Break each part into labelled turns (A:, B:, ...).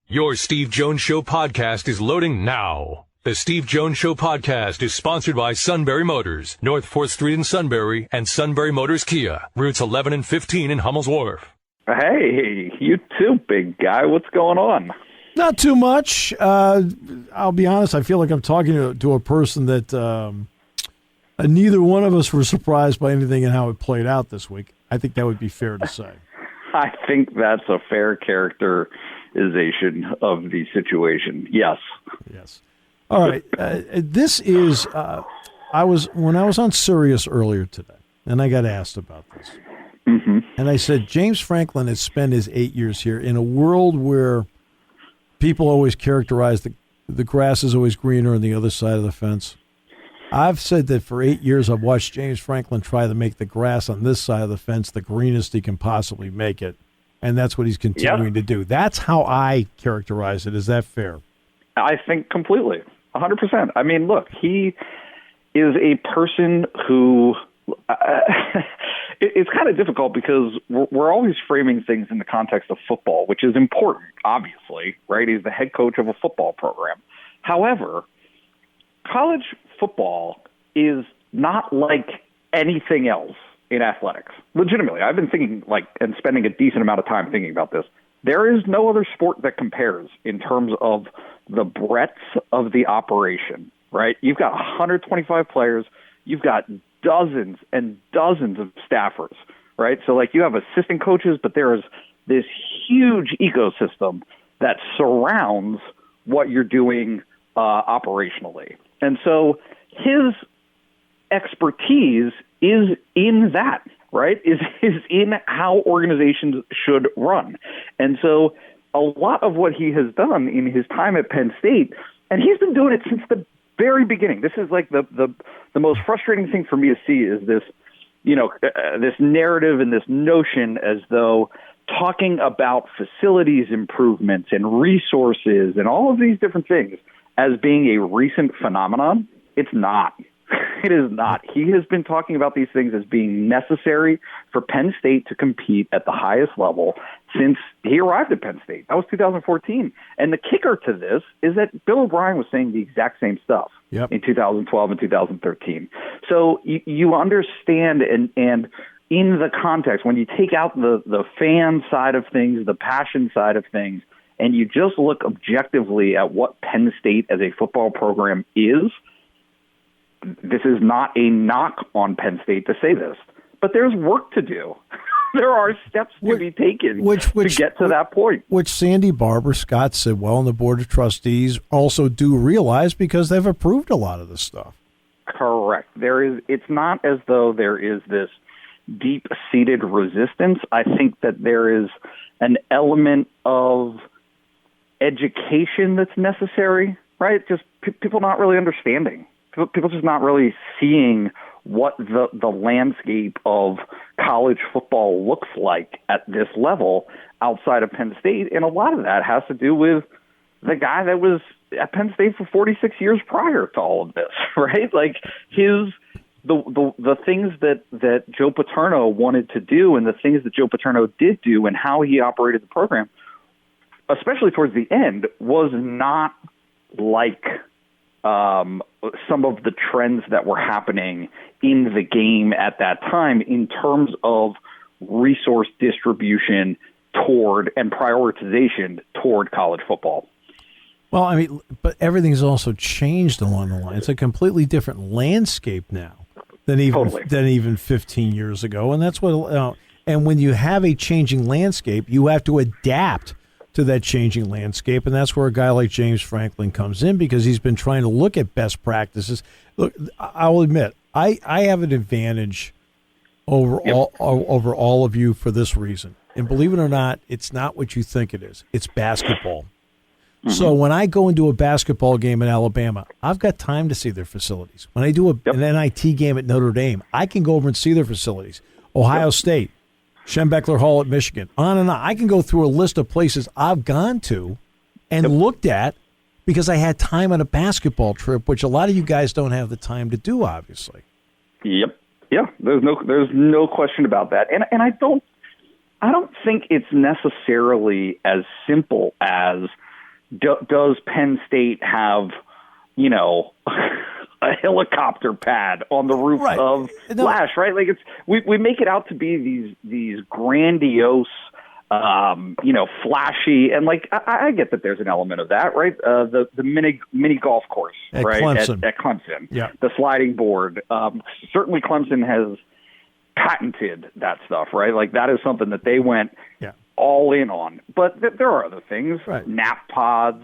A: Your Steve Jones Show podcast is loading now. The Steve Jones Show podcast is sponsored by Sunbury Motors, North 4th Street in Sunbury, and Sunbury Motors Kia, routes 11 and 15 in Hummel's Wharf.
B: Hey, you too, big guy. What's going on?
C: Not too much. I'll be honest, I feel like I'm talking to a person that neither one of us were surprised by anything and how it played out this week. I think that would be fair to say.
B: I think that's a fair characterization of the situation. Yes.
C: Yes. All right. This is when I was on Sirius earlier today, and I got asked about this.
B: Mm-hmm.
C: And I said, James Franklin has spent his 8 years here in a world where people always characterize the grass is always greener on the other side of the fence. I've said that for 8 years I've watched James Franklin try to make the grass on this side of the fence the greenest he can possibly make it, and that's what he's continuing to do. That's how I characterize it. Is that fair?
B: I think completely, 100%. I mean, look, he is a person who it's kind of difficult because we're always framing things in the context of football, which is important, obviously, right? He's the head coach of a football program. However, college football is not like anything else in athletics. Legitimately, I've been thinking and spending a decent amount of time thinking about this. There is no other sport that compares in terms of the breadth of the operation, right? You've got 125 players. You've got dozens and dozens of staffers, right? So you have assistant coaches, but there is this huge ecosystem that surrounds what you're doing operationally. And so his expertise is in that, right? Is in how organizations should run. And so a lot of what he has done in his time at Penn State, and he's been doing it since the very beginning. This is the most frustrating thing for me to see is this, this narrative and this notion as though talking about facilities improvements and resources and all of these different things as being a recent phenomenon. It's not. It is not. He has been talking about these things as being necessary for Penn State to compete at the highest level since he arrived at Penn State. That was 2014. And the kicker to this is that Bill O'Brien was saying the exact same stuff in 2012 and 2013. So you understand, and in the context, when you take out the fan side of things, the passion side of things, and you just look objectively at what Penn State as a football program is, this is not a knock on Penn State to say this, but there's work to do. There are steps to be taken to get to that point.
C: Which Sandy Barber, Scott Sidwell, and the Board of Trustees also do realize because they've approved a lot of this stuff.
B: Correct. It's not as though there is this deep-seated resistance. I think that there is an element of education that's necessary, right? Just people not really understanding. People just not really seeing what the landscape of college football looks like at this level outside of Penn State. And a lot of that has to do with the guy that was at Penn State for 46 years prior to all of this, right? The things that Joe Paterno wanted to do and the things that Joe Paterno did do and how he operated the program, especially towards the end, was not like some of the trends that were happening in the game at that time in terms of resource distribution toward and prioritization toward college football.
C: Well, I mean, but everything's also changed along the line. It's a completely different landscape now than even 15 years ago, and that's what. And when you have a changing landscape, you have to adapt to that changing landscape, and that's where a guy like James Franklin comes in because he's been trying to look at best practices. Look, I'll admit, I have an advantage over all of you for this reason. And believe it or not, it's not what you think it is. It's basketball. Mm-hmm. So when I go into a basketball game in Alabama, I've got time to see their facilities. When I do an NIT game at Notre Dame, I can go over and see their facilities. Ohio State, Schembechler Hall at Michigan, on and on. I can go through a list of places I've gone to and looked at because I had time on a basketball trip, which a lot of you guys don't have the time to do, obviously.
B: Yep. Yeah, there's no question about that. And I don't think it's necessarily as simple as does Penn State have, a helicopter pad on the roof of Lash, right? Like we make it out to be these grandiose, flashy, and like I get that there's an element of that, right? The mini golf course,
C: at
B: right?
C: Clemson.
B: At Clemson,
C: yeah.
B: The sliding board. Certainly, Clemson has patented that stuff, right? Like that is something that they went all in on. But there are other things, nap pods,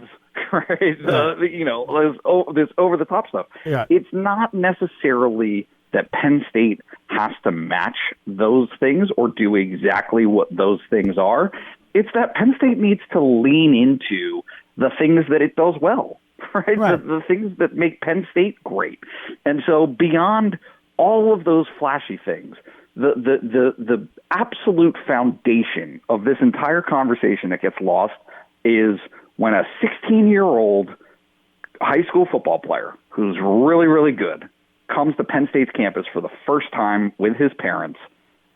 B: right? This over the top stuff.
C: Yeah.
B: It's not necessarily that Penn State has to match those things or do exactly what those things are. It's that Penn State needs to lean into the things that it does well, right? The things that make Penn State great. And so beyond all of those flashy things, the absolute foundation of this entire conversation that gets lost is when a 16-year-old high school football player who's really, really good comes to Penn State's campus for the first time with his parents,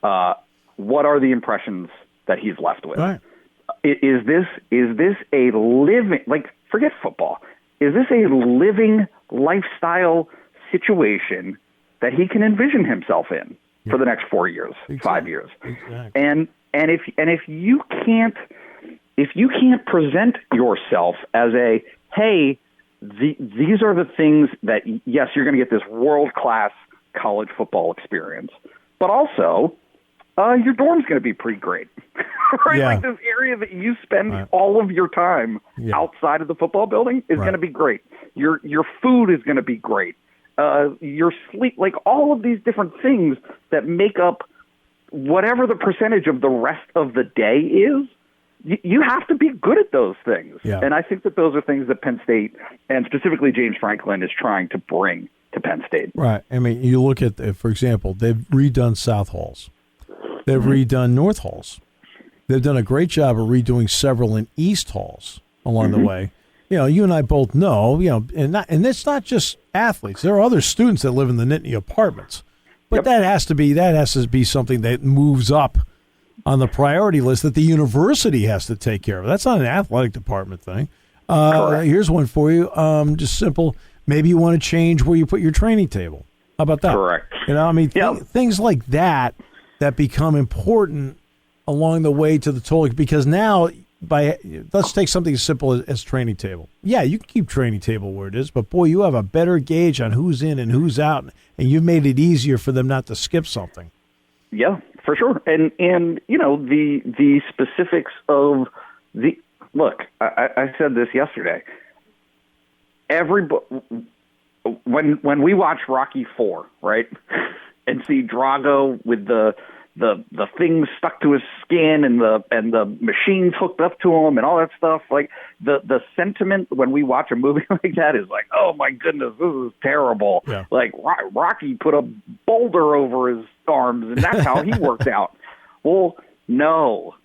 B: what are the impressions that he's left with?
C: Right.
B: Is this a living, like, forget football, is this a living lifestyle situation that he can envision himself in for the next 4 years, 5 years?
C: Exactly.
B: And if you can't present yourself as a, hey, these are the things that, yes, you're going to get this world-class college football experience, but also your dorm's going to be pretty great. Right?
C: Yeah.
B: Like this area that you spend all of your time outside of the football building is going to be great. Your food is going to be great. Your sleep, like all of these different things that make up whatever the percentage of the rest of the day is, you have to be good at those things.
C: Yeah.
B: And I think that those are things that Penn State, and specifically James Franklin, is trying to bring to Penn State.
C: Right. I mean, you look at, for example, they've redone South Halls. They've redone North Halls. They've done a great job of redoing several in East Halls along the way. You and I both know, and it's not just athletes. There are other students that live in the Nittany apartments. But that has to be something that moves up on the priority list that the university has to take care of. That's not an athletic department thing. Here's one for you. Just simple. Maybe you want to change where you put your training table. How about that?
B: Correct.
C: Things like that become important along the way to the total, because now let's take something as simple as training table. Yeah, you can keep training table where it is, but boy, you have a better gauge on who's in and who's out, and you've made it easier for them not to skip something. Yeah,
B: for sure. And the specifics of look, I said this yesterday. When we watch Rocky IV, right, and see Drago with the things stuck to his skin and the machines hooked up to him and all that stuff, like the sentiment when we watch a movie like that is like, oh my goodness, this is terrible.
C: Yeah.
B: Like Rocky put a boulder over his arms and that's how he worked out. Well, no,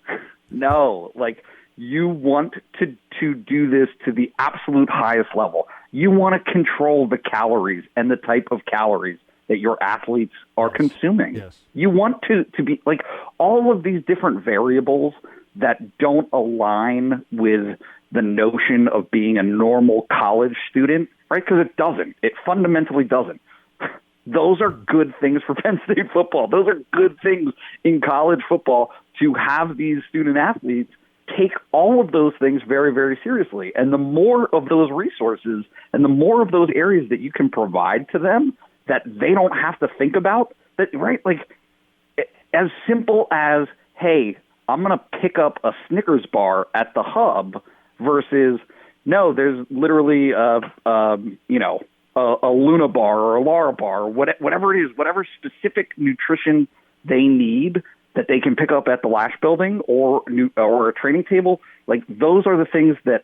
B: like you want to do this to the absolute highest level. You want to control the calories and the type of calories that your athletes are consuming.
C: Yes.
B: You want to be like all of these different variables that don't align with the notion of being a normal college student, right? Because it doesn't. It fundamentally doesn't. Those are good things for Penn State football. Those are good things in college football to have these student athletes take all of those things very, very seriously. And the more of those resources and the more of those areas that you can provide to them that they don't have to think about, that, right? Like as simple as, hey, I'm going to pick up a Snickers bar at the hub versus, no, there's literally a Luna bar or a Lara bar, or whatever it is, whatever specific nutrition they need that they can pick up at the Lash building or a training table. Like those are the things that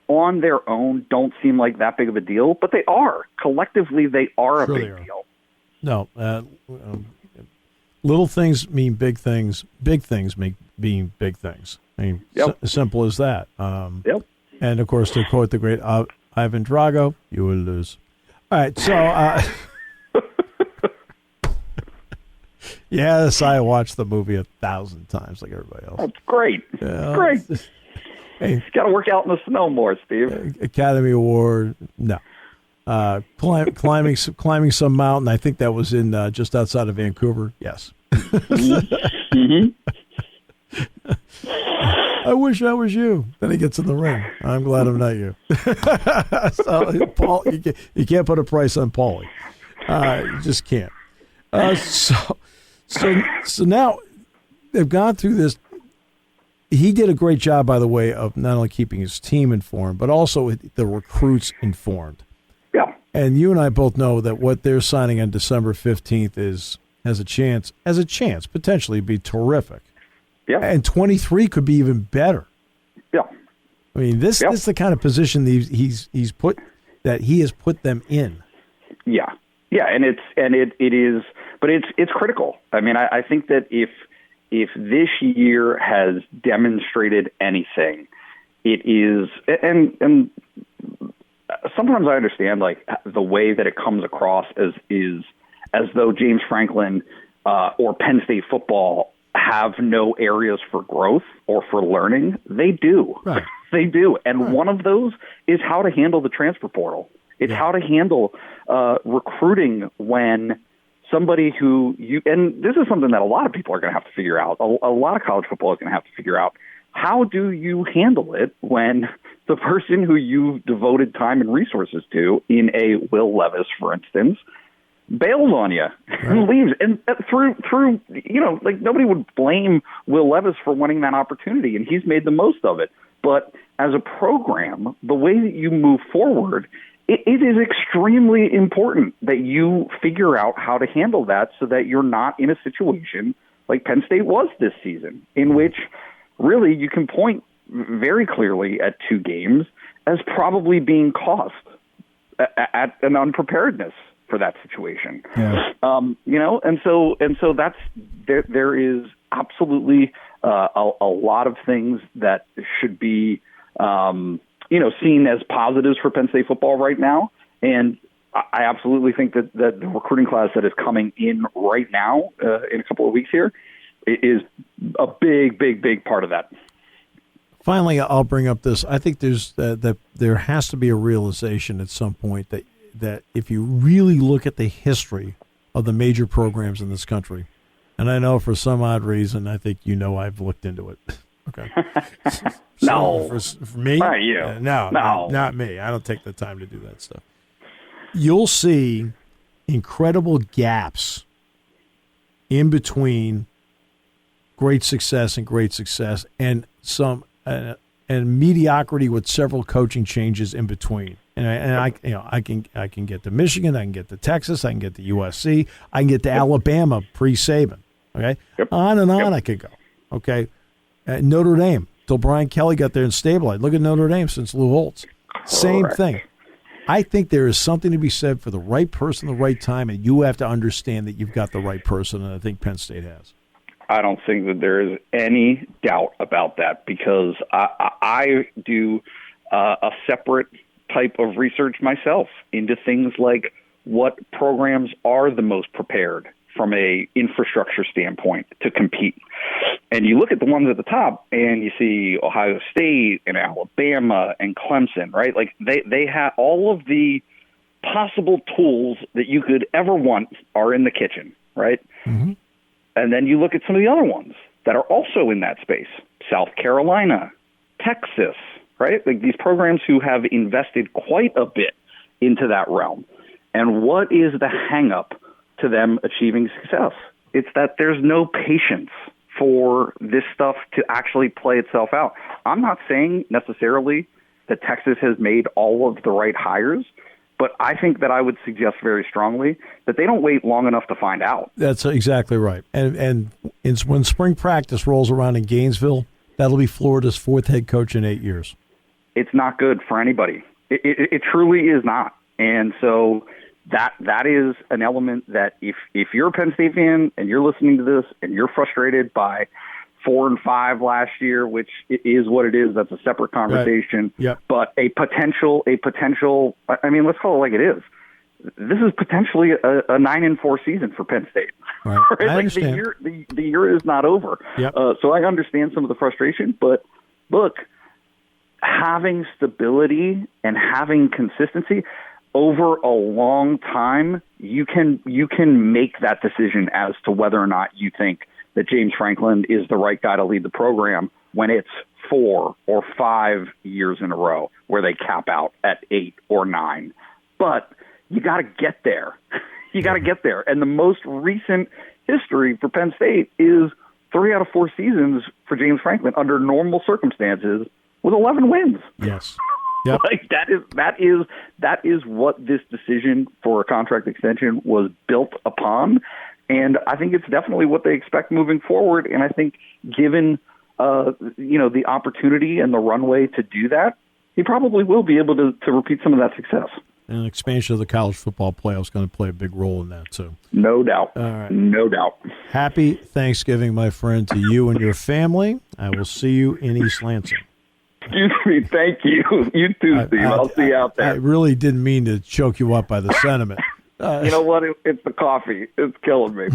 B: on their own don't seem like that big of a deal, but they are. Collectively, they are a big deal.
C: No, little things mean big things. Big things mean big things. I mean, simple as that. And, of course, to quote the great Ivan Drago, you will lose. All right, so yes, I watched the movie 1,000 times like everybody else.
B: That's great. Great.
C: Hey,
B: got to work out in the snow more, Steve.
C: Academy Award, no. Climbing some mountain. I think that was in just outside of Vancouver. Yes.
B: Mm-hmm.
C: I wish I was you. Then he gets in the ring. I'm glad I'm not you. So, Paul, you can't put a price on Paulie. You just can't. So now they've gone through this. He did a great job, by the way, of not only keeping his team informed, but also the recruits informed.
B: Yeah.
C: And you and I both know that what they're signing on December 15th has a chance potentially be terrific.
B: Yeah.
C: And 23 could be even better.
B: Yeah.
C: I mean, this is the kind of position he has put them in.
B: Yeah. Yeah, and it is, but it's critical. I mean, I think that if this year has demonstrated anything, it is, and sometimes I understand like the way that it comes across as though James Franklin or Penn State football have no areas for growth or for learning. They do.
C: Right.
B: They do. And one of those is how to handle the transfer portal. It's how to handle recruiting when somebody who and this is something that a lot of people are going to have to figure out. A lot of college football is going to have to figure out. How do you handle it when the person who you've devoted time and resources to, in a Will Levis, for instance, bails on you and leaves? And through like nobody would blame Will Levis for wanting that opportunity, and he's made the most of it. But as a program, the way that you move forward, it is extremely important that you figure out how to handle that so that you're not in a situation like Penn State was this season, in which really you can point very clearly at two games as probably being cost at an unpreparedness for that situation.
C: Yeah.
B: And so that's there is absolutely a lot of things that should be seen as positives for Penn State football right now. And I absolutely think that the recruiting class that is coming in right now in a couple of weeks here is a big, big, big part of that.
C: Finally, I'll bring up this. I think that there has to be a realization at some point that if you really look at the history of the major programs in this country, and I know for some odd reason, I think I've looked into it. Okay.
B: No.
C: For me?
B: Not you.
C: No, not me. I don't take the time to do that stuff. You'll see incredible gaps in between great success and some and mediocrity with several coaching changes in between. And I can get to Michigan, I can get to Texas, I can get to USC, I can get to Alabama pre-Saban. Okay, on and on I could go. Okay, Notre Dame till Brian Kelly got there and stabilized. Look at Notre Dame since Lou Holtz. Same thing. I think there is something to be said for the right person, the right time, and you have to understand that you've got the right person, and I think Penn State has.
B: I don't think that there is any doubt about that, because I do a separate type of research myself into things like what programs are the most prepared from a infrastructure standpoint to compete. And you look at the ones at the top and you see Ohio State and Alabama and Clemson, right? Like they have all of the possible tools that you could ever want are in the kitchen, right?
C: Mm-hmm.
B: And then you look at some of the other ones that are also in that space. South Carolina, Texas, right? Like these programs who have invested quite a bit into that realm. And what is the hang-up to them achieving success? It's that there's no patience for this stuff to actually play itself out. I'm not saying necessarily that Texas has made all of the right hires, but I think that I would suggest very strongly that they don't wait long enough to find out.
C: That's exactly right. And when spring practice rolls around in Gainesville, that'll be Florida's fourth head coach in 8 years. It's
B: not good for anybody. It truly is not. And so that is an element that if you're a Penn State fan and you're listening to this and you're frustrated by 4-5 last year, which is what it is, that's a separate conversation.
C: Right. Yep.
B: But a potential, I mean, let's call it like it is. This is potentially a 9-4 season for Penn State.
C: Right.
B: Right?
C: I understand.
B: The year is not over.
C: Yep.
B: So I understand some of the frustration, but look, having stability and having consistency over a long time, you can make that decision as to whether or not you think that James Franklin is the right guy to lead the program when it's 4 or 5 years in a row where they cap out at 8 or 9. But you got to get there. You got to get there. And the most recent history for Penn State is 3 out of 4 seasons for James Franklin under normal circumstances with 11 wins.
C: Yes. Yep.
B: Like that is what this decision for a contract extension was built upon. And I think it's definitely what they expect moving forward. And I think given the opportunity and the runway to do that, he probably will be able to repeat some of that success.
C: And an expansion of the college football playoff is going to play a big role in that, too.
B: No doubt.
C: All right.
B: No doubt.
C: Happy Thanksgiving, my friend, to you and your family. I will see you in East Lansing.
B: Excuse me. Thank you. You too, Steve. I'll see you out there.
C: I really didn't mean to choke you up by the sentiment.
B: You know what? It's the coffee. It's killing me.